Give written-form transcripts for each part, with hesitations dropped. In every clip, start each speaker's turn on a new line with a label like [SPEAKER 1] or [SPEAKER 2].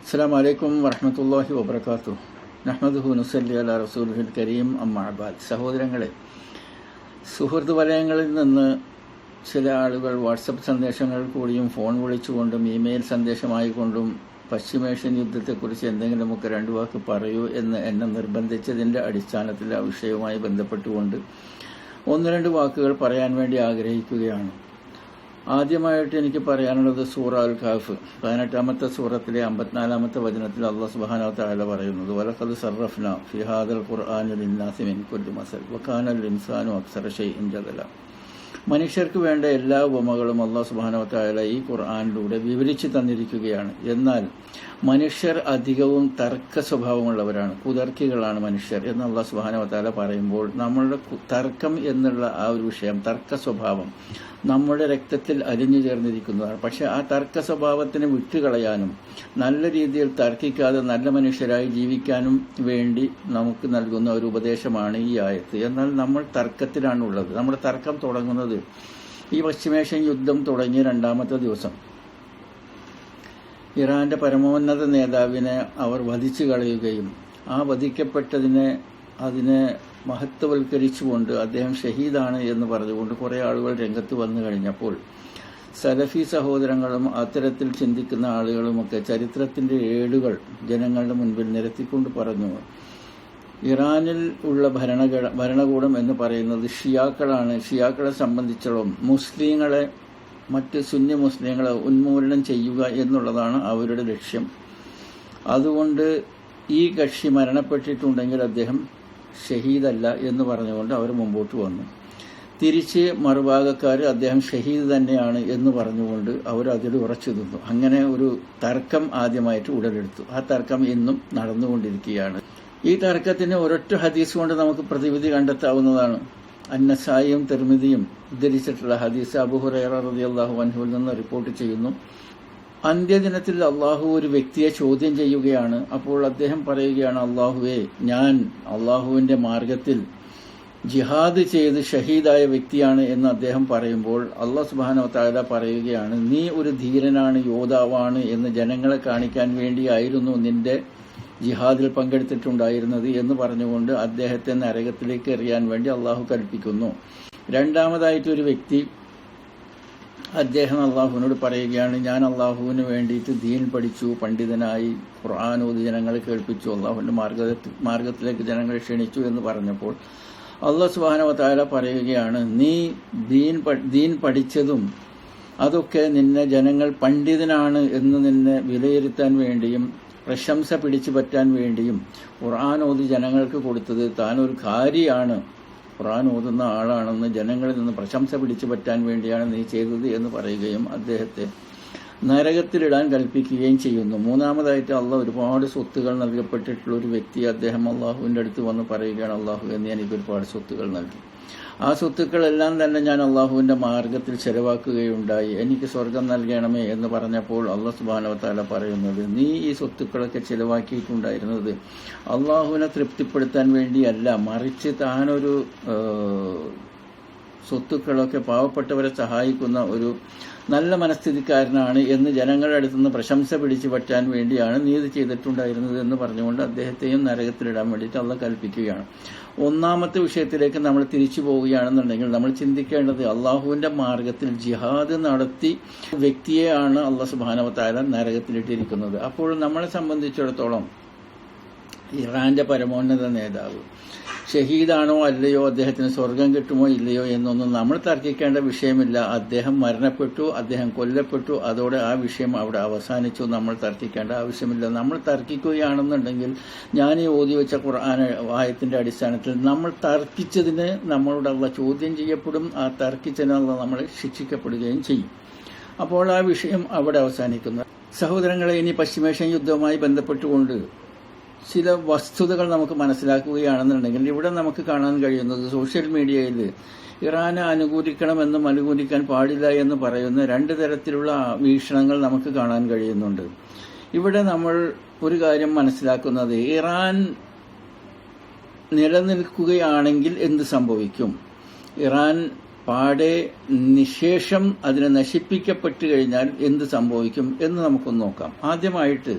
[SPEAKER 1] അസ്സലാമു അലൈക്കും വറഹ്മത്തുള്ളാഹി വബറകാതുഹു. നഹ്മദുഹു വനുസല്ലി അലാ റസൂലിഹിൽ കരീം. അമ്മാ ബഅദ്. സഹോദരങ്ങളെ, സുഹൃത്ത് വലയങ്ങളിൽ നിന്ന് ചില ആളുകൾ വാട്സപ്പ് സന്ദേശങ്ങൾ കൂടിയും ഫോൺ വിളിച്ചുകൊണ്ടും ഇമെയിൽ സന്ദേശമായിക്കൊണ്ടും പശ്ചിമേഷ്യൻ യുദ്ധത്തെക്കുറിച്ച് എന്തെങ്കിലുമൊക്കെ രണ്ടു വാക്ക് പറയൂ എന്ന് എന്നെ നിർബന്ധിച്ചതിൻ്റെ അടിസ്ഥാനത്തിൽ ആ വിഷയവുമായി ബന്ധപ്പെട്ടുകൊണ്ട് ഒന്ന് രണ്ട് വാക്കുകൾ പറയാൻ വേണ്ടി ആഗ്രഹിക്കുകയാണ്. ആദ്യമായിട്ട് എനിക്ക് പറയാനുള്ളത് സൂറ അൽ കഹ്ഫ് 18-ാമത്തെ സൂറത്തിലെ 54-ാമത്തെ വചനത്തിൽ അല്ലാഹു സുബ്ഹാനഹു വ തആല പറയുന്നത്, വലഖദ് സറഫ്നാ ഫീ ഹാദൽ ഖുർആനി ലിന്നാസി മിൻ കുല്ലി മസൽ വകാനൽ ഇൻസാനു അക്സറ ഷൈഇൻ ജദല. മനുഷ്യർക്ക് വേണ്ട എല്ലാ ഉപമകളും അല്ലാഹു സുബ്ഹാനഹു വ തആല ഈ ഖുർആനിലൂടെ വിവരിച്ചു തന്നിരിക്കുകയാണ്. എന്നാൽ മനുഷ്യർ അധികവും തർക്ക സ്വഭാവമുള്ളവരാണ്, കുതർക്കികളാണ് മനുഷ്യർ എന്ന് അല്ലാഹു സുബ്ഹാനഹു വ തആല പറയുമ്പോൾ നമ്മളുടെ തർക്കം എന്നുള്ള ആ ഒരു വിഷയം, തർക്ക സ്വഭാവം നമ്മുടെ രക്തത്തിൽ അലിഞ്ഞു ചേർന്നിരിക്കുന്നതാണ്. പക്ഷെ ആ തർക്ക സ്വഭാവത്തിന് വിട്ടുകളയാനും നല്ല രീതിയിൽ തർക്കിക്കാതെ നല്ല മനുഷ്യരായി ജീവിക്കാനും വേണ്ടി നമുക്ക് നൽകുന്ന ഒരു ഉപദേശമാണ് ഈ ആയത്ത്. എന്നാൽ നമ്മൾ തർക്കത്തിലാണുള്ളത്. നമ്മുടെ തർക്കം തുടങ്ങുന്നത് ഈ പശ്ചിമേഷ്യൻ യുദ്ധം തുടങ്ങിയ 2-ാമത്തെ ദിവസം ഇറാന്റെ പരമോന്നത നേതാവിനെ അവർ വധിച്ചു കളയുകയും ആ അതിനെ മഹത്വവൽക്കരിച്ചുകൊണ്ട് അദ്ദേഹം ഷഹീദാണ് എന്ന് പറഞ്ഞുകൊണ്ട് കുറേ ആളുകൾ രംഗത്ത് വന്നു കഴിഞ്ഞപ്പോൾ സലഫി സഹോദരങ്ങളും അത്തരത്തിൽ ചിന്തിക്കുന്ന ആളുകളുമൊക്കെ ചരിത്രത്തിന്റെ ഏടുകൾ ജനങ്ങളുടെ മുൻപിൽ നിരത്തിക്കൊണ്ട് പറഞ്ഞു, ഇറാനിൽ ഉള്ള ഭരണകൂടം എന്ന് പറയുന്നത് ഷിയാക്കളാണ്. ഷിയാക്കളെ സംബന്ധിച്ചോളം മുസ്ലിങ്ങളെ, മറ്റ് സുന്നി മുസ്ലിങ്ങളെ ഉന്മൂലനം ചെയ്യുക എന്നുള്ളതാണ് അവരുടെ ലക്ഷ്യം. അതുകൊണ്ട് ഈ കക്ഷി മരണപ്പെട്ടിട്ടുണ്ടെങ്കിൽ അദ്ദേഹം ഷഹീദല്ല എന്ന് പറഞ്ഞുകൊണ്ട് അവർ മുമ്പോട്ട് വന്നു. തിരിച്ച് മറുഭാഗക്കാർ അദ്ദേഹം ഷഹീദ് തന്നെയാണ് എന്ന് പറഞ്ഞുകൊണ്ട് അവർ അതിൽ ഉറച്ചു നിന്നു. അങ്ങനെ ഒരു തർക്കം ആദ്യമായിട്ട് ഉടലെടുത്തു. ആ തർക്കം ഇന്നും നടന്നുകൊണ്ടിരിക്കുകയാണ്. ഈ തർക്കത്തിന് ഒരൊറ്റ ഹദീസ് കൊണ്ട് നമുക്ക് പ്രതിവിധി കണ്ടെത്താവുന്നതാണ്. അന്നസായിയും തിർമിദിയും ഉദ്ധരിച്ചിട്ടുള്ള ഹദീസ് അബൂ ഹുറൈറ റളിയല്ലാഹു അൻഹുവിൽ നിന്ന് റിപ്പോർട്ട് ചെയ്യുന്നു. അന്ത്യദിനത്തിൽ അള്ളാഹു ഒരു വ്യക്തിയെ ചോദ്യം ചെയ്യുകയാണ്. അപ്പോൾ അദ്ദേഹം പറയുകയാണ്, അള്ളാഹുവേ, ഞാൻ അള്ളാഹുവിന്റെ മാർഗത്തിൽ ജിഹാദ് ചെയ്ത് ഷഹീദായ വ്യക്തിയാണ് എന്ന് അദ്ദേഹം പറയുമ്പോൾ അല്ലാഹു സുബ്ഹാനഹു വ തആല പറയുകയാണ്, നീ ഒരു ധീരനാണ്, യോദ്ധാവാണ് എന്ന് ജനങ്ങളെ കാണിക്കാൻ വേണ്ടിയായിരുന്നു നിന്റെ ജിഹാദിൽ പങ്കെടുത്തിട്ടുണ്ടായിരുന്നത് എന്ന് പറഞ്ഞുകൊണ്ട് അദ്ദേഹത്തെ നരകത്തിലേക്ക് എറിയാൻ വേണ്ടി അള്ളാഹു കൽപ്പിക്കുന്നു. രണ്ടാമതായിട്ട് ഒരു വ്യക്തി, അദ്ദേഹം അള്ളാഹുവിനോട് പറയുകയാണ്, ഞാൻ അള്ളാഹുവിന് വേണ്ടിയിട്ട് ദീൻ പഠിച്ചു, പണ്ഡിതനായി, ഖുർആൻ ഓതി ജനങ്ങളെ കേൾപ്പിച്ചു, അള്ളാഹുവിന്റെ മാർഗത്തിലേക്ക് ജനങ്ങളെ ക്ഷണിച്ചു എന്ന് പറഞ്ഞപ്പോൾ അല്ലാഹു സുബ്ഹാനഹു വ തആല പറയുകയാണ്, നീ ദീൻ പഠിച്ചതും അതൊക്കെ നിന്നെ ജനങ്ങൾ പണ്ഡിതനാണ് എന്ന് നിന്നെ വിലയിരുത്താൻ വേണ്ടിയും പ്രശംസ പിടിച്ചു പറ്റാൻ വേണ്ടിയും ഖുർആൻ ഓതി ജനങ്ങൾക്ക് കൊടുത്തത് താൻ ഒരു ഖാരിയാണ്, ഖുർആൻ ഓതുന്ന ആളാണെന്ന് ജനങ്ങളിൽ നിന്ന് പ്രശംസ പിടിച്ചു പറ്റാൻ വേണ്ടിയാണ് നീ ചെയ്തത് എന്ന് പറയുകയും അദ്ദേഹത്തെ നരകത്തിലിടാൻ കൽപ്പിക്കുകയും ചെയ്യുന്നു. മൂന്നാമതായിട്ട് അള്ളാഹ് ഒരുപാട് സ്വത്തുകൾ നൽകപ്പെട്ടിട്ടുള്ള ഒരു വ്യക്തി, അദ്ദേഹം അള്ളാഹുവിൻ്റെ അടുത്ത് വന്ന് പറയുകയാണ്, അള്ളാഹു എന്ന് എനിക്ക് ഒരുപാട് സ്വത്തുകൾ നൽകി, ആ സ്വത്തുക്കളെല്ലാം തന്നെ ഞാൻ അള്ളാഹുവിന്റെ മാർഗത്തിൽ ചെലവാക്കുകയുണ്ടായി, എനിക്ക് സ്വർഗം നൽകണമേ എന്ന് പറഞ്ഞപ്പോൾ അല്ലാഹു സുബ്ഹാനഹു വ തആല പറയുന്നത്, നീ ഈ സ്വത്തുക്കളൊക്കെ ചെലവാക്കിയിട്ടുണ്ടായിരുന്നത് അള്ളാഹുവിനെ തൃപ്തിപ്പെടുത്താൻ വേണ്ടിയല്ല, മറിച്ച് താനൊരു സ്വത്തുക്കളൊക്കെ പാവപ്പെട്ടവരെ സഹായിക്കുന്ന ഒരു നല്ല മനസ്ഥിതിക്കാരനാണ് എന്ന് ജനങ്ങളുടെ അടുത്തുനിന്ന് പ്രശംസ പിടിച്ചു പറ്റാൻ വേണ്ടിയാണ് നീ ഇത് ചെയ്തിട്ടുണ്ടായിരുന്നത് എന്ന് പറഞ്ഞുകൊണ്ട് അദ്ദേഹത്തെയും നരകത്തിലിടാൻ വേണ്ടിയിട്ട് അള്ളാഹ് കൽപ്പിക്കുകയാണ്. ഒന്നാമത്തെ വിഷയത്തിലേക്ക് നമ്മൾ തിരിച്ചു പോവുകയാണെന്നുണ്ടെങ്കിൽ നമ്മൾ ചിന്തിക്കേണ്ടത്, അള്ളാഹുവിന്റെ മാർഗത്തിൽ ജിഹാദ് നടത്തി വ്യക്തിയെയാണ് അല്ലാഹു സുബ്ഹാനഹു വ തആല നരകത്തിലിട്ടിരിക്കുന്നത്. അപ്പോൾ നമ്മളെ സംബന്ധിച്ചിടത്തോളം ഇറാന്റെ പരമോന്നത നേതാവ് ഷഹീദാണോ അല്ലയോ, അദ്ദേഹത്തിന് സ്വർഗം കിട്ടുമോ ഇല്ലയോ എന്നൊന്നും നമ്മൾ തർക്കിക്കേണ്ട വിഷയമില്ല. അദ്ദേഹം മരണപ്പെട്ടു, അദ്ദേഹം കൊല്ലപ്പെട്ടു, അതോടെ ആ വിഷയം അവിടെ അവസാനിച്ചു. നമ്മൾ തർക്കിക്കേണ്ട ആവശ്യമില്ല. നമ്മൾ തർക്കിക്കുകയാണെന്നുണ്ടെങ്കിൽ ഞാൻ ഈ ഓതി വെച്ച ഖുർആൻ ആയത്തിന്റെ അടിസ്ഥാനത്തിൽ നമ്മൾ തർക്കിച്ചതിന് നമ്മളോട് അല്ലാഹ് ചോദ്യം ചെയ്യപ്പെടും, ആ തർക്കിച്ചതിന് അല്ലാഹ് നമ്മളെ ശിക്ഷിക്കപ്പെടുകയും ചെയ്യും. അപ്പോൾ ആ വിഷയം അവിടെ അവസാനിക്കുന്നു. സഹോദരങ്ങളെ, ഇനി പശ്ചിമേഷ്യൻ യുദ്ധവുമായി ബന്ധപ്പെട്ടുകൊണ്ട് ചില വസ്തുതകൾ നമുക്ക് മനസ്സിലാക്കുകയാണെന്നുണ്ടെങ്കിൽ ഇവിടെ നമുക്ക് കാണാൻ കഴിയുന്നത്, സോഷ്യൽ മീഡിയയിൽ ഇറാനെ അനുകൂലിക്കണമെന്നും അനുകൂലിക്കാൻ പാടില്ല എന്ന് പറയുന്ന രണ്ട് തരത്തിലുള്ള വീക്ഷണങ്ങൾ നമുക്ക് കാണാൻ കഴിയുന്നുണ്ട്. ഇവിടെ നമ്മൾ ഒരു കാര്യം മനസ്സിലാക്കുന്നത്, ഇറാൻ നിലനിൽക്കുകയാണെങ്കിൽ എന്ത് സംഭവിക്കും, ഇറാൻ പാടെ നിശേഷം അതിനെ നശിപ്പിക്കപ്പെട്ടു കഴിഞ്ഞാൽ എന്ത് സംഭവിക്കും എന്ന് നമുക്കൊന്ന് നോക്കാം. ആദ്യമായിട്ട്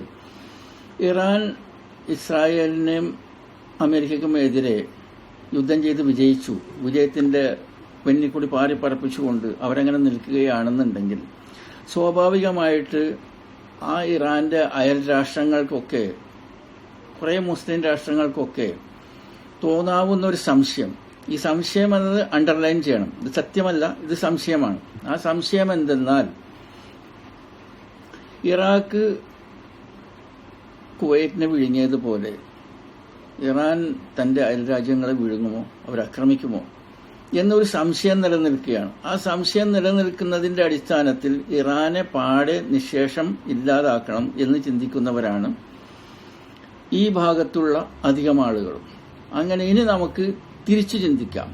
[SPEAKER 1] ഇറാൻ ഇസ്രായേലിനെയും അമേരിക്കയ്ക്കും എതിരെ യുദ്ധം ചെയ്ത് വിജയിച്ചു. വിജയത്തിന്റെ വെന്നിക്കൂടി പാറിപ്പറപ്പിച്ചുകൊണ്ട് അവരങ്ങനെ നിൽക്കുകയാണെന്നുണ്ടെങ്കിൽ സ്വാഭാവികമായിട്ട് ആ ഇറാന്റെ അയൽ രാഷ്ട്രങ്ങൾക്കൊക്കെ, കുറേ മുസ്ലിം രാഷ്ട്രങ്ങൾക്കൊക്കെ തോന്നാവുന്ന ഒരു സംശയം, ഈ സംശയം എന്നത് അണ്ടർലൈൻ ചെയ്യണം, ഇത് സത്യമല്ല, ഇത് സംശയമാണ്. ആ സംശയം എന്തെന്നാൽ ഇറാഖ് കുവൈറ്റിനെ വിഴുങ്ങിയതുപോലെ ഇറാൻ തന്റെ അയൽരാജ്യങ്ങളെ വിഴുങ്ങുമോ, അവരാക്രമിക്കുമോ എന്നൊരു സംശയം നിലനിൽക്കുകയാണ്. ആ സംശയം നിലനിൽക്കുന്നതിന്റെ അടിസ്ഥാനത്തിൽ ഇറാനെ പാടെ നിശേഷം ഇല്ലാതാക്കണം എന്ന് ചിന്തിക്കുന്നവരാണ് ഈ ഭാഗത്തുള്ള അധികം ആളുകളും. അങ്ങനെ ഇനി നമുക്ക് തിരിച്ചു ചിന്തിക്കാം.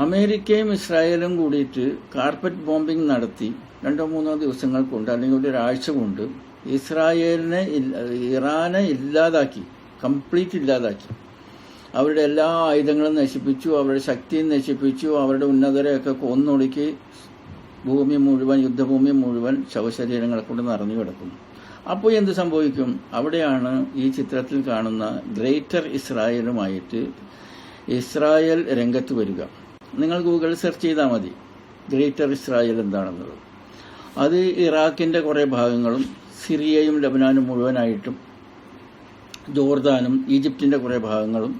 [SPEAKER 1] അമേരിക്കയും ഇസ്രായേലും കൂടിയിട്ട് കാർപ്പറ്റ് ബോംബിംഗ് നടത്തി 2-3 ദിവസങ്ങൾ കൊണ്ട് അല്ലെങ്കിൽ ഒരാഴ്ച കൊണ്ട് ഇറാനെ ഇല്ലാതാക്കി, കംപ്ലീറ്റ് ഇല്ലാതാക്കി. അവരുടെ എല്ലാ ആയുധങ്ങളും നശിപ്പിച്ചു, അവരുടെ ശക്തിയും നശിപ്പിച്ചു, അവരുടെ ഉന്നതരെയൊക്കെ കൊന്നൊടുക്കി ഭൂമി മുഴുവൻ, യുദ്ധഭൂമി മുഴുവൻ ശവശരീരങ്ങളെ കൊണ്ട് നിറഞ്ഞു കിടക്കുന്നു. അപ്പോൾ എന്ത് സംഭവിക്കും? അവിടെയാണ് ഈ ചിത്രത്തിൽ കാണുന്ന ഗ്രേറ്റർ ഇസ്രായേലുമായിട്ട് ഇസ്രായേൽ രംഗത്ത് വരിക. നിങ്ങൾ ഗൂഗിൾ സെർച്ച് ചെയ്താൽ മതി ഗ്രേറ്റർ ഇസ്രായേൽ എന്താണെന്നുള്ളത്. അത് ഇറാഖിന്റെ കുറേ ഭാഗങ്ങളും സിറിയയും ലബനാനും മുഴുവനായിട്ടും ജോർദാനും ഈജിപ്തിന്റെ കുറേ ഭാഗങ്ങളും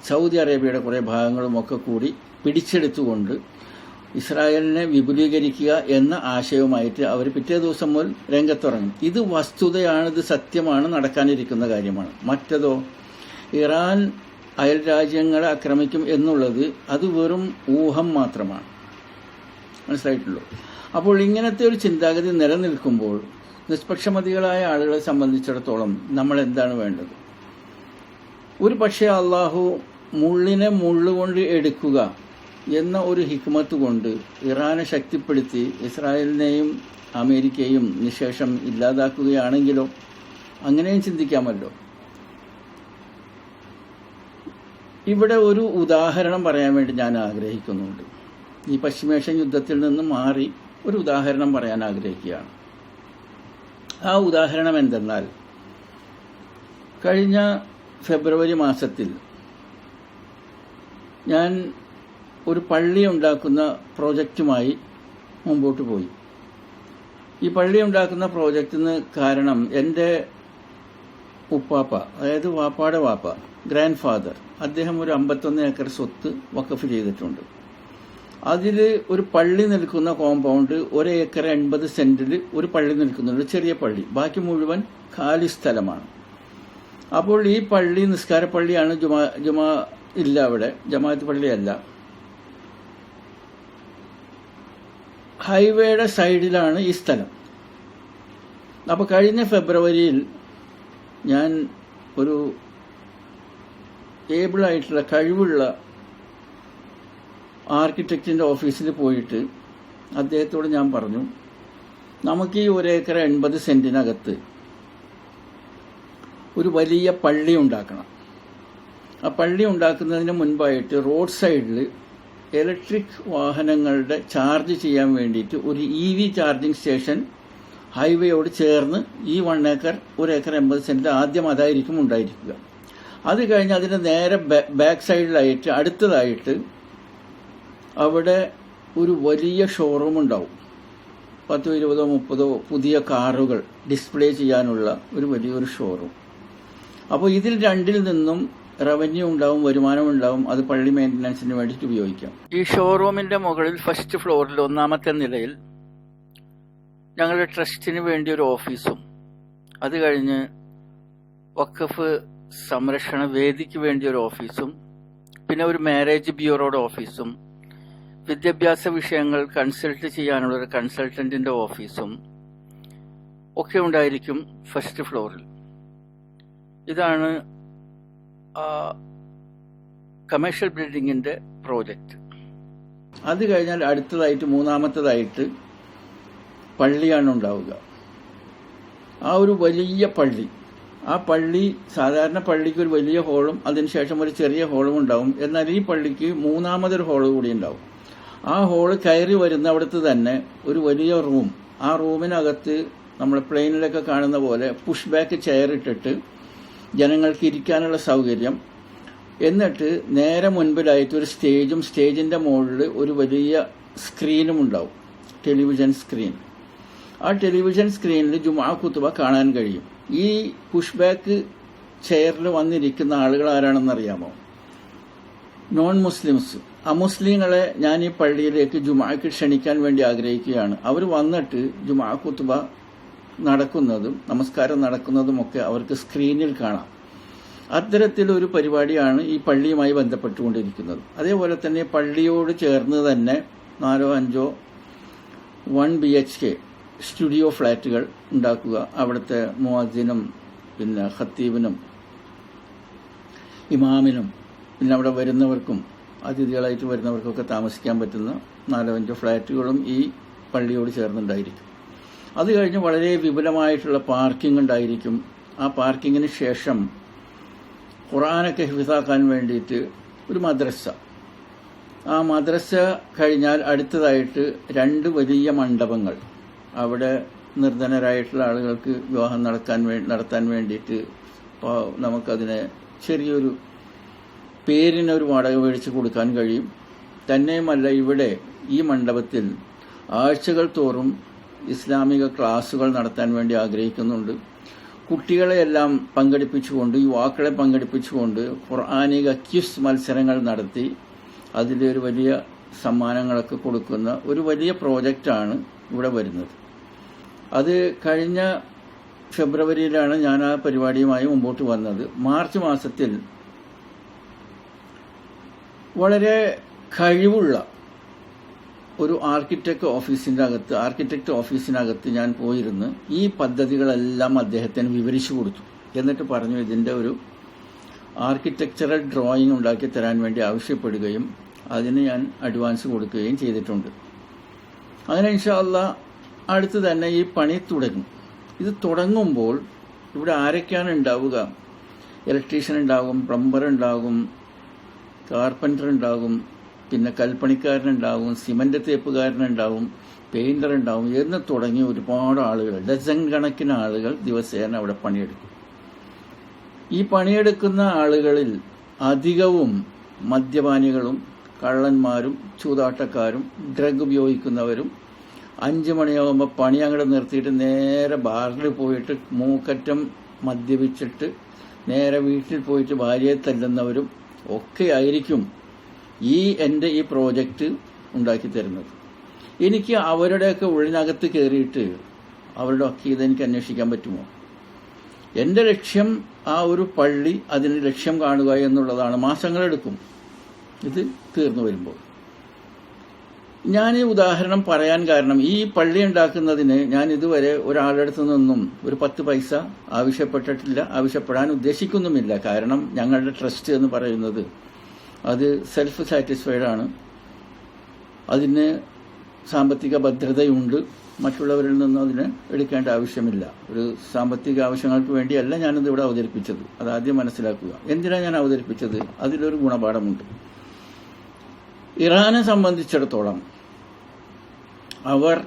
[SPEAKER 1] സൗദി അറേബ്യയുടെ കുറേ ഭാഗങ്ങളും ഒക്കെ കൂടി പിടിച്ചെടുത്തുകൊണ്ട് ഇസ്രായേലിനെ വിപുലീകരിക്കുക എന്ന ആശയവുമായിട്ട് അവർ പിറ്റേ ദിവസം മുതൽ രംഗത്തിറങ്ങും. ഇത് വസ്തുതയാണ്, ഇത് സത്യമാണ്, നടക്കാനിരിക്കുന്ന കാര്യമാണ്. മറ്റതോ ഇറാൻ അയൽ രാജ്യങ്ങളെ ആക്രമിക്കും എന്നുള്ളത് അത് വെറും ഊഹം മാത്രമാണ്. മനസ്സിലായിട്ടുള്ളൂ. അപ്പോൾ ഇങ്ങനത്തെ ഒരു ചിന്താഗതി നിലനിൽക്കുമ്പോൾ നിഷ്പക്ഷമതികളായ ആളുകളെ സംബന്ധിച്ചിടത്തോളം നമ്മൾ എന്താണ് വേണ്ടത്? ഒരു പക്ഷേ അള്ളാഹു മുള്ളിനെ മുള്ളുകൊണ്ട് എടുക്കുക എന്ന ഒരു ഹിക്മത്ത് കൊണ്ട് ഇറാനെ ശക്തിപ്പെടുത്തി ഇസ്രായേലിനെയും അമേരിക്കയും നിശേഷം ഇല്ലാതാക്കുകയാണെങ്കിലോ? അങ്ങനെയും ചിന്തിക്കാമല്ലോ. ഇവിടെ ഒരു ഉദാഹരണം പറയാൻ വേണ്ടി ഞാൻ ആഗ്രഹിക്കുന്നുണ്ട്. ഈ പശ്ചിമേഷ്യൻ യുദ്ധത്തിൽ നിന്ന് മാറി ഒരു ഉദാഹരണം പറയാൻ ആഗ്രഹിക്കുകയാണ്. ആ ഉദാഹരണം എന്തെന്നാൽ, കഴിഞ്ഞ ഫെബ്രുവരി മാസത്തിൽ ഞാൻ ഒരു പള്ളി ഉണ്ടാക്കുന്ന പ്രോജക്റ്റുമായി മുമ്പോട്ട് പോയി. ഈ പള്ളി ഉണ്ടാക്കുന്ന പ്രോജക്റ്റിന് കാരണം എൻ്റെ ഉപ്പാപ്പ, അതായത് വാപ്പാടെ വാപ്പ, ഗ്രാൻഡ് ഫാദർ, അദ്ദേഹം ഒരു 51 ഏക്കർ സ്വത്ത് വഖഫ് ചെയ്തിട്ടുണ്ട്. അതിൽ ഒരു പള്ളി നിൽക്കുന്ന കോമ്പൗണ്ട് 1 ഏക്കർ 80 സെന്റിൽ ഒരു പള്ളി നിൽക്കുന്നുണ്ട്, ചെറിയ പള്ളി. ബാക്കി മുഴുവൻ ഖാലി സ്ഥലമാണ്. അപ്പോൾ ഈ പള്ളി നിസ്കാരപ്പള്ളിയാണ്. ജുമാ ഇല്ല അവിടെ, ജമാഅത്ത് പള്ളിയല്ല. ഹൈവേയുടെ സൈഡിലാണ് ഈ സ്ഥലം. അപ്പോൾ കഴിഞ്ഞ ഫെബ്രുവരിയിൽ ഞാൻ ഒരു ഏബിളായിട്ടുള്ള, കഴിവുള്ള ആർക്കിടെക്റ്റിന്റെ ഓഫീസിൽ പോയിട്ട് അദ്ദേഹത്തോട് ഞാൻ പറഞ്ഞു, നമുക്ക് ഈ 1 ഏക്കർ 80 സെന്റിനകത്ത് ഒരു വലിയ പള്ളി ഉണ്ടാക്കണം. ആ പള്ളി ഉണ്ടാക്കുന്നതിന് മുൻപായിട്ട് റോഡ് സൈഡിൽ ഇലക്ട്രിക് വാഹനങ്ങളുടെ ചാർജ് ചെയ്യാൻ വേണ്ടിയിട്ട് ഒരു EV ചാർജിങ് സ്റ്റേഷൻ ഹൈവേയോട് ചേർന്ന് ഈ 1 ഏക്കർ 1 ഏക്കർ 80 സെന്റിൽ ആദ്യം അതായിരിക്കും ഉണ്ടായിരിക്കുക. അത് കഴിഞ്ഞ് അതിന്റെ നേരെ ബാക്ക് സൈഡിലായിട്ട് അടുത്തതായിട്ട് അവിടെ ഒരു വലിയ ഷോറൂം ഉണ്ടാവും. 10, 20, 30 പുതിയ കാറുകൾ ഡിസ്പ്ലേ ചെയ്യാനുള്ള ഒരു വലിയൊരു ഷോറൂം. അപ്പോൾ ഇതിൽ രണ്ടിൽ നിന്നും റവന്യൂ ഉണ്ടാവും, വരുമാനം ഉണ്ടാവും. അത് പള്ളി മെയിൻ്റനൻസിന് വേണ്ടിയിട്ട് ഉപയോഗിക്കാം. ഈ ഷോറൂമിന്റെ മുകളിൽ ഫസ്റ്റ് ഫ്ലോറിൽ 1ാമത്തെ നിലയിൽ ഞങ്ങളുടെ ട്രസ്റ്റിന് വേണ്ടി ഒരു ഓഫീസും, അത് കഴിഞ്ഞ് വഖഫ് സംരക്ഷണ വേദിക്ക് വേണ്ടി ഒരു ഓഫീസും, പിന്നെ ഒരു മാരേജ് ബ്യൂറോയുടെ ഓഫീസും, വിദ്യാഭ്യാസ വിഷയങ്ങൾ കൺസൾട്ട് ചെയ്യാനുള്ള ഒരു കൺസൾട്ടന്റിന്റെ ഓഫീസും ഒക്കെ ഉണ്ടായിരിക്കും ഫസ്റ്റ് ഫ്ലോറിൽ. ഇതാണ് കമേഴ്ഷ്യൽ ബിൽഡിങ്ങിന്റെ പ്രോജക്റ്റ്. അത് കഴിഞ്ഞാൽ അടുത്തതായിട്ട് 3ാമത്തേതായിട്ട് പള്ളിയാണ് ഉണ്ടാവുക. ആ ഒരു വലിയ പള്ളി, ആ പള്ളി സാധാരണ പള്ളിക്ക് ഒരു വലിയ ഹോളും അതിനുശേഷം ഒരു ചെറിയ ഹോളും ഉണ്ടാവും. എന്നാൽ ഈ പള്ളിക്ക് 3ാമതൊരു ഹോള് കൂടി ഉണ്ടാവും. ആ ഹോള് കയറി വരുന്ന അവിടുത്തെ തന്നെ ഒരു വലിയ റൂം, ആ റൂമിനകത്ത് നമ്മൾ പ്ലെയിനിലൊക്കെ കാണുന്ന പോലെ പുഷ് ബാക്ക് ചെയർ ഇട്ടിട്ട് ജനങ്ങൾക്ക് ഇരിക്കാനുള്ള സൗകര്യം, എന്നിട്ട് നേരെ മുൻപിലായിട്ട് ഒരു സ്റ്റേജും സ്റ്റേജിൻ്റെ മുകളിൽ ഒരു വലിയ സ്ക്രീനും ഉണ്ടാവും, ടെലിവിഷൻ സ്ക്രീൻ. ആ ടെലിവിഷൻ സ്ക്രീനിൽ ജുമാ ഖുതുബ കാണാൻ കഴിയും. ഈ പുഷ് ബാക്ക് ചെയറിൽ വന്നിരിക്കുന്ന ആളുകൾ ആരാണെന്നറിയാമോ? നോൺ മുസ്ലിംസ്, അമുസ്ലിങ്ങളെ ഞാൻ ഈ പള്ളിയിലേക്ക് ജുമാക്ക് ക്ഷണിക്കാൻ വേണ്ടി ആഗ്രഹിക്കുകയാണ്. അവർ വന്നിട്ട് ജുമാ ഖുതുബ നടക്കുന്നതും നമസ്കാരം നടക്കുന്നതുമൊക്കെ അവർക്ക് സ്ക്രീനിൽ കാണാം. അത്തരത്തിലൊരു പരിപാടിയാണ് ഈ പള്ളിയുമായി ബന്ധപ്പെട്ടുകൊണ്ടിരിക്കുന്നത്. അതേപോലെ തന്നെ പള്ളിയോട് ചേർന്ന് തന്നെ 4-5 1 BHK സ്റ്റുഡിയോ ഫ്ലാറ്റുകൾ ഉണ്ടാക്കുക. അവിടുത്തെ മുഅദ്ദിനും പിന്നെ ഖത്തീബിനും ഇമാമിനും പിന്നെ അവിടെ വരുന്നവർക്കും അതിഥികളായിട്ട് വരുന്നവർക്കൊക്കെ താമസിക്കാൻ പറ്റുന്ന 4-5 ഫ്ലാറ്റുകളും ഈ പള്ളിയോട് ചേർന്നുണ്ടായിരിക്കും. അത് കഴിഞ്ഞ് വളരെ വിപുലമായിട്ടുള്ള പാർക്കിംഗ് ഉണ്ടായിരിക്കും. ആ പാർക്കിങ്ങിന് ശേഷം ഖുർആനൊക്കെ ഹിഫ്സാക്കാൻ വേണ്ടിയിട്ട് ഒരു മദ്രസ. ആ മദ്രസ കഴിഞ്ഞാൽ അടുത്തതായിട്ട് 2 വലിയ മണ്ഡപങ്ങൾ. അവിടെ നിർധനരായിട്ടുള്ള ആളുകൾക്ക് വിവാഹം നടത്താൻ വേണ്ടിയിട്ട് നമുക്കതിനെ ചെറിയൊരു പേരിനൊരു വാടക മേടിച്ച് കൊടുക്കാൻ കഴിയും. തന്നെയുമല്ല, ഇവിടെ ഈ മണ്ഡപത്തിൽ ആഴ്ചകൾ തോറും ഇസ്ലാമിക ക്ലാസുകൾ നടത്താൻ വേണ്ടി ആഗ്രഹിക്കുന്നുണ്ട്. കുട്ടികളെയെല്ലാം പങ്കെടുപ്പിച്ചുകൊണ്ട്, യുവാക്കളെ പങ്കെടുപ്പിച്ചുകൊണ്ട് ഖുർആനിക ക്വിസ് മത്സരങ്ങൾ നടത്തി അതിലൊരു വലിയ സമ്മാനങ്ങളൊക്കെ കൊടുക്കുന്ന ഒരു വലിയ പ്രോജക്റ്റാണ് ഇവിടെ വരുന്നത്. അത് കഴിഞ്ഞ ഫെബ്രുവരിയിലാണ് ഞാൻ ആ പരിപാടിയുമായി മുമ്പോട്ട് വന്നത്. മാർച്ച് മാസത്തിൽ വളരെ കഴിവുള്ള ഒരു ആർക്കിടെക്ട് ഓഫീസിനകത്ത് ഞാൻ പോയിരുന്ന് ഈ പദ്ധതികളെല്ലാം അദ്ദേഹത്തിന് വിവരിച്ചു കൊടുത്തു. എന്നിട്ട് പറഞ്ഞു ഇതിൻ്റെ ഒരു ആർക്കിടെക്ചറൽ ഡ്രോയിങ് ഉണ്ടാക്കി തരാൻ വേണ്ടി ആവശ്യപ്പെടുകയും അതിന് ഞാൻ അഡ്വാൻസ് കൊടുക്കുകയും ചെയ്തിട്ടുണ്ട്. അങ്ങനെ ഇൻഷാ അല്ലാഹ് അടുത്ത് തന്നെ ഈ പണി തുടങ്ങും. ഇത് തുടങ്ങുമ്പോൾ ഇവിടെ ആരൊക്കെയാണ് ഉണ്ടാവുക? ഇലക്ട്രീഷ്യൻ ഉണ്ടാകും, പ്ലംബർ ഉണ്ടാകും, കാർപ്പൻ്റർ ഉണ്ടാകും, പിന്നെ കൽപ്പണിക്കാരനുണ്ടാവും, സിമന്റ് തേപ്പുകാരനുണ്ടാവും, പെയിന്റർ ഉണ്ടാവും എന്ന് തുടങ്ങി ഒരുപാട് ആളുകൾ, ഡസൻ കണക്കിന് ആളുകൾ ദിവസേന അവിടെ പണിയെടുക്കും. ഈ പണിയെടുക്കുന്ന ആളുകളിൽ അധികവും മദ്യപാനികളും കള്ളന്മാരും ചൂതാട്ടക്കാരും ഡ്രഗ് ഉപയോഗിക്കുന്നവരും 5 മണിയാകുമ്പോൾ പണി അങ്ങോട്ട് നിർത്തിയിട്ട് നേരെ ബാറിൽ പോയിട്ട് മൂക്കറ്റം മദ്യപിച്ചിട്ട് നേരെ വീട്ടിൽ പോയിട്ട് ഭാര്യയെ തല്ലുന്നവരും ഒക്കെ ആയിരിക്കും എൻ്റെ ഈ പ്രോജക്റ്റ് ഉണ്ടാക്കി തരുന്നത്. എനിക്ക് അവരുടെയൊക്കെ ഉള്ളിനകത്ത് കയറിയിട്ട് അവരുടെ ഒക്കെ ഇതെനിക്ക് അന്വേഷിക്കാൻ പറ്റുമോ? എൻ്റെ ലക്ഷ്യം ആ ഒരു പള്ളി, അതിന് ലക്ഷ്യം കാണുക എന്നുള്ളതാണ്. മാസങ്ങളെടുക്കും ഇത് തീർന്നു വരുമ്പോൾ. ഞാൻ ഈ ഉദാഹരണം പറയാൻ കാരണം, ഈ പള്ളി ഉണ്ടാക്കുന്നതിന് ഞാൻ ഇതുവരെ ഒരാളുടെ അടുത്ത് നിന്നും ഒരു 10 പൈസ ആവശ്യപ്പെട്ടിട്ടില്ല, ആവശ്യപ്പെടാൻ ഉദ്ദേശിക്കുന്നുമില്ല. കാരണം ഞങ്ങളുടെ ട്രസ്റ്റ് എന്ന് പറയുന്നത് അത് സെൽഫ് സാറ്റിസ്ഫൈഡ് ആണ്. അതിന് സാമ്പത്തിക ഭദ്രതയുണ്ട്. മറ്റുള്ളവരിൽ നിന്നും അതിന് എടുക്കേണ്ട ആവശ്യമില്ല. ഒരു സാമ്പത്തിക ആവശ്യങ്ങൾക്ക് വേണ്ടിയല്ല ഞാനിത് ഇവിടെ അവതരിപ്പിച്ചത്. അതാദ്യം മനസ്സിലാക്കുക. എന്തിനാണ് ഞാൻ അവതരിപ്പിച്ചത്? അതിലൊരു ഗുണപാഠമുണ്ട്. ഇറാനെ സംബന്ധിച്ചിടത്തോളം അവർ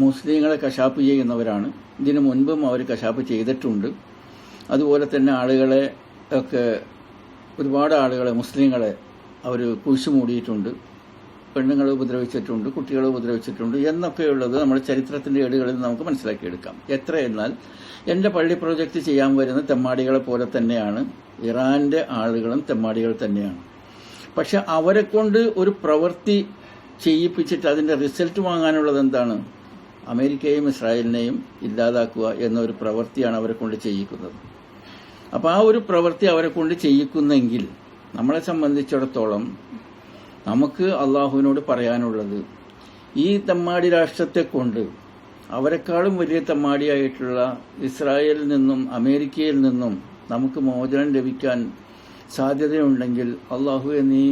[SPEAKER 1] മുസ്ലിങ്ങളെ കശാപ്പ് ചെയ്യുന്നവരാണ്. ഇതിനു മുൻപും അവർ കശാപ്പ് ചെയ്തിട്ടുണ്ട്. അതുപോലെ തന്നെ ആളുകളെ ഒക്കെ, ഒരുപാട് ആളുകളെ, മുസ്ലിങ്ങളെ അവർ കുഴിച്ചു മൂടിയിട്ടുണ്ട്. പെണ്ണുങ്ങളെ ഉപദ്രവിച്ചിട്ടുണ്ട്, കുട്ടികളെ ഉപദ്രവിച്ചിട്ടുണ്ട് എന്നൊക്കെയുള്ളത് നമ്മുടെ ചരിത്രത്തിൻ്റെ ഏടുകളിൽ നമുക്ക് മനസ്സിലാക്കിയെടുക്കാം. എത്രയെന്നാൽ എൻ്റെ പള്ളി പ്രോജക്റ്റ് ചെയ്യാൻ വരുന്ന തെമ്മാടികളെ പോലെ തന്നെയാണ് ഇറാൻ്റെ ആളുകളും തെമ്മാടികൾ തന്നെയാണ്. പക്ഷെ അവരെ കൊണ്ട് ഒരു പ്രവൃത്തി ചെയ്യിപ്പിച്ചിട്ട് അതിൻ്റെ റിസൾട്ട് വാങ്ങാനുള്ളത് എന്താണ്? അമേരിക്കയെയും ഇസ്രായേലിനെയും ഇല്ലാതാക്കുക എന്നൊരു പ്രവൃത്തിയാണ് അവരെ കൊണ്ട് ചെയ്യിക്കുന്നത്. അപ്പോൾ ആ ഒരു പ്രവൃത്തി അവരെ കൊണ്ട് ചെയ്യിക്കുന്നെങ്കിൽ നമ്മളെ സംബന്ധിച്ചിടത്തോളം നമുക്ക് അള്ളാഹുവിനോട് പറയാനുള്ളത്, ഈ തെമ്മാടി രാഷ്ട്രത്തെ കൊണ്ട് അവരെക്കാളും വലിയ തെമ്മാടിയായിട്ടുള്ള ഇസ്രായേലിൽ നിന്നും അമേരിക്കയിൽ നിന്നും നമുക്ക് മോചനം ലഭിക്കാൻ സാധ്യതയുണ്ടെങ്കിൽ അള്ളാഹുവെ നീ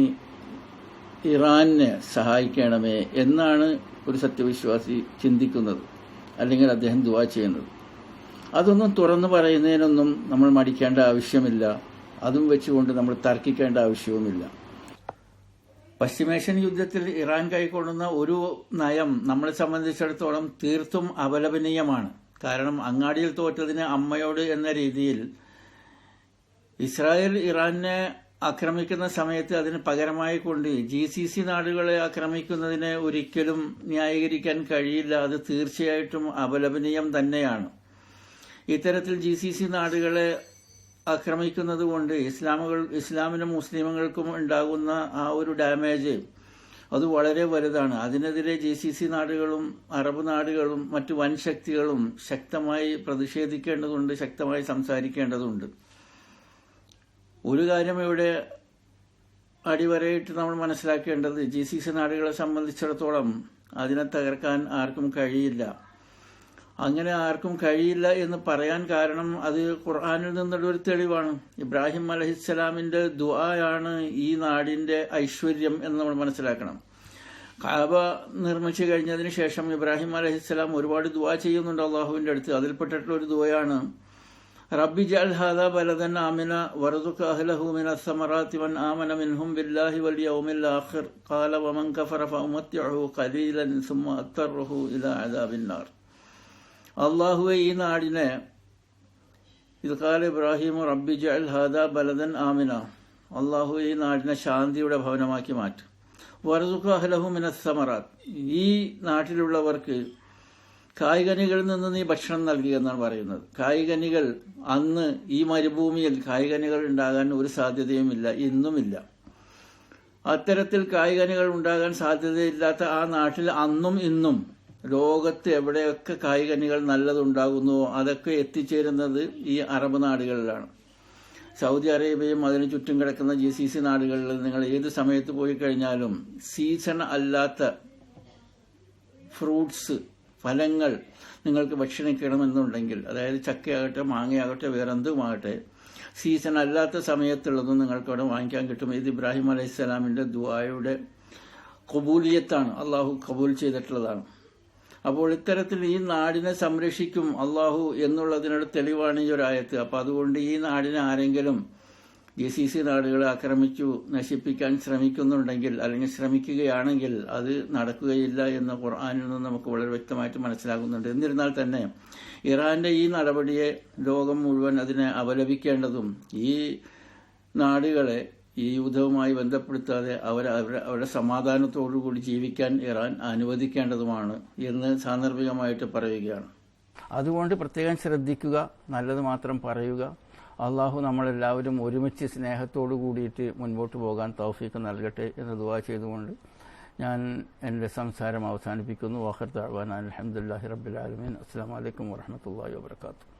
[SPEAKER 1] ഇറാനെ സഹായിക്കണമേ എന്നാണ് ഒരു സത്യവിശ്വാസി ചിന്തിക്കുന്നത്, അല്ലെങ്കിൽ അദ്ദേഹം ദുആ ചെയ്യുന്നത്. അതൊന്നും തുറന്നു പറയുന്നതിനൊന്നും നമ്മൾ മടിക്കേണ്ട ആവശ്യമില്ല. അതും വെച്ചുകൊണ്ട് നമ്മൾ തർക്കിക്കേണ്ട ആവശ്യവുമില്ല. പശ്ചിമേഷ്യൻ യുദ്ധത്തിൽ ഇറാൻ കൈക്കൊള്ളുന്ന ഒരു നയം നമ്മളെ സംബന്ധിച്ചിടത്തോളം തീർത്തും അപലപനീയമാണ്. കാരണം അങ്ങാടിയിൽ തോറ്റതിന് അമ്മയോട് എന്ന രീതിയിൽ ഇസ്രായേൽ ഇറാനെ ആക്രമിക്കുന്ന സമയത്ത് അതിന് പകരമായി കൊണ്ട് GCC നാടുകളെ ആക്രമിക്കുന്നതിനെ ഒരിക്കലും ന്യായീകരിക്കാൻ കഴിയില്ല. അത് തീർച്ചയായിട്ടും അപലപനീയം തന്നെയാണ്. ഇത്തരത്തിൽ GCC നാടുകളെ ആക്രമിക്കുന്നത് കൊണ്ട് ഇസ്ലാമിനും മുസ്ലിമുകൾക്കും ഉണ്ടാകുന്ന ആ ഒരു ഡാമേജ് അത് വളരെ വലുതാണ്. അതിനെതിരെ GCC നാടുകളും അറബ് നാടുകളും മറ്റു വൻ ശക്തികളും ശക്തമായി പ്രതിഷേധിക്കേണ്ടതുണ്ട്, ശക്തമായി സംസാരിക്കേണ്ടതുണ്ട്. ഒരു കാര്യം ഇവിടെ അടിവരയിട്ട് നമ്മൾ മനസ്സിലാക്കേണ്ടത്, GCC നാടുകളെ സംബന്ധിച്ചിടത്തോളം അതിനെ തകർക്കാൻ ആർക്കും കഴിയില്ല. അങ്ങനെ ആർക്കും കഴിയില്ല എന്ന് പറയാൻ കാരണം അത് ഖുർആനിൽ നിന്നുള്ള ഒരു തെളിവാണ്. ഇബ്രാഹിം അലൈഹിസ്സലാമിന്റെ ദുആയാണ് ഈ നാടിന്റെ ഐശ്വര്യം എന്ന് നമ്മൾ മനസ്സിലാക്കണം. കഅബ നിർമ്മിച്ചു കഴിഞ്ഞതിന് ശേഷം ഇബ്രാഹിം അലൈഹിസ്സലാം ഒരുപാട് ദുആ ചെയ്യുന്നുണ്ട് അള്ളാഹുവിന്റെ അടുത്ത്. അതിൽപ്പെട്ടിട്ടുള്ള ഒരു ദുആയാണ് റബ്ബി ജഅൽ ഹാദാ ബലദൻ ആമിന വർസുഖ് അഹ്ലഹു മിനസ് സമറാത്തി വൻ ആമന മിൻഹും ബില്ലാഹി വൽ യൗമിൽ ആഖിർ ഖാല വമൻ കഫറ ഫഉമത്തിഉഹു ഖലീലൻ സുമ്മ അത്തറുഹു ഇലാ അദാബിന്നാർ. അള്ളാഹുവെ ഈ നാടിനെ, ഇത് ഖാല ഇബ്രാഹിം റബ്ബി ജഅൽ ഹാദാ ബലദൻ ആമിന, അള്ളാഹു ഈ നാടിനെ ശാന്തിയുടെ ഭവനമാക്കി മാറ്റും. വർസുഖ് അഹ്ലഹു മിനസ് സമറാത്ത്, ഈ നാട്ടിലുള്ളവർക്ക് കായ്കനികളിൽ നിന്ന് നീ ഭക്ഷണം നൽകുക എന്നാണ് പറയുന്നത്. കായ്കനികൾ അന്ന് ഈ മരുഭൂമിയിൽ കായ്കനികൾ ഉണ്ടാകാൻ ഒരു സാധ്യതയുമില്ല, ഇന്നുമില്ല. അത്തരത്തിൽ കായ്കനികൾ ഉണ്ടാകാൻ സാധ്യതയില്ലാത്ത ആ നാട്ടിൽ അന്നും ഇന്നും ലോകത്ത് എവിടെയൊക്കെ കായ്കനികൾ നല്ലതുണ്ടാകുന്നുവോ അതൊക്കെ എത്തിച്ചേരുന്നത് ഈ അറബ് നാടുകളിലാണ്. സൗദി അറേബ്യയും അതിന് ചുറ്റും കിടക്കുന്ന GCC നാടുകളിൽ നിങ്ങൾ ഏത് സമയത്ത് പോയി കഴിഞ്ഞാലും സീസൺ അല്ലാത്ത ഫ്രൂട്ട്സ്, ഫലങ്ങൾ നിങ്ങൾക്ക് ഭക്ഷണിക്കണമെന്നുണ്ടെങ്കിൽ, അതായത് ചക്കയാകട്ടെ മാങ്ങയാകട്ടെ വേറെന്തുമാകട്ടെ, സീസൺ അല്ലാത്ത സമയത്തുള്ളതും നിങ്ങൾക്ക് അവിടെ വാങ്ങിക്കാൻ കിട്ടും. ഇത് ഇബ്രാഹിം അലൈഹിസ്സലാമിന്റെ ദുആയുടെ ഖബൂലിയത്താണ്, അള്ളാഹു കബൂൽ ചെയ്തിട്ടുള്ളതാണ്. അപ്പോൾ ഇത്തരത്തിൽ ഈ നാടിനെ സംരക്ഷിക്കും അള്ളാഹു എന്നുള്ളതിനൊരു തെളിവാണ് ഈ ഒരു ആയത്ത്. അപ്പോൾ അതുകൊണ്ട് ഈ നാടിനെ ആരെങ്കിലും GCC നാടുകളെ ആക്രമിച്ചു നശിപ്പിക്കാൻ ശ്രമിക്കുന്നുണ്ടെങ്കിൽ അല്ലെങ്കിൽ ശ്രമിക്കുകയാണെങ്കിൽ അത് നടക്കുകയില്ല എന്ന് ഖുർആനിൽ നിന്ന് നമുക്ക് വളരെ വ്യക്തമായിട്ട് മനസ്സിലാകുന്നുണ്ട്. എന്നിരുന്നാൽ തന്നെ ഇറാന്റെ ഈ നടപടിയെ ലോകം മുഴുവൻ അതിനെ അപലപിക്കേണ്ടതും ഈ നാടുകളെ ഈ യുദ്ധവുമായി ബന്ധപ്പെടുത്താതെ അവരുടെ സമാധാനത്തോടുകൂടി ജീവിക്കാൻ ഇറാൻ അനുവദിക്കേണ്ടതുമാണ് എന്ന് സാന്ദർഭികമായിട്ട് പറയുകയാണ്. അതുകൊണ്ട് പ്രത്യേകം ശ്രദ്ധിക്കുക, നല്ലത് മാത്രം പറയുക. അള്ളാഹു നമ്മളെല്ലാവരും ഒരുമിച്ച് സ്നേഹത്തോടു കൂടിയിട്ട് മുൻപോട്ട് പോകാൻ തൗഫീഖ് നൽകട്ടെ എന്ന് ദുആ ചെയ്തുകൊണ്ട് ഞാൻ എൻ്റെ സംസാരം അവസാനിപ്പിക്കുന്നു. വാഖിർ ദഅ്വാനാ അൽഹംദുലില്ലാഹി റബ്ബിൽ ആലമീൻ. അസ്സലാമു അലൈക്കും വറഹ്മത്തുള്ളാഹി വബറകാതുഹു.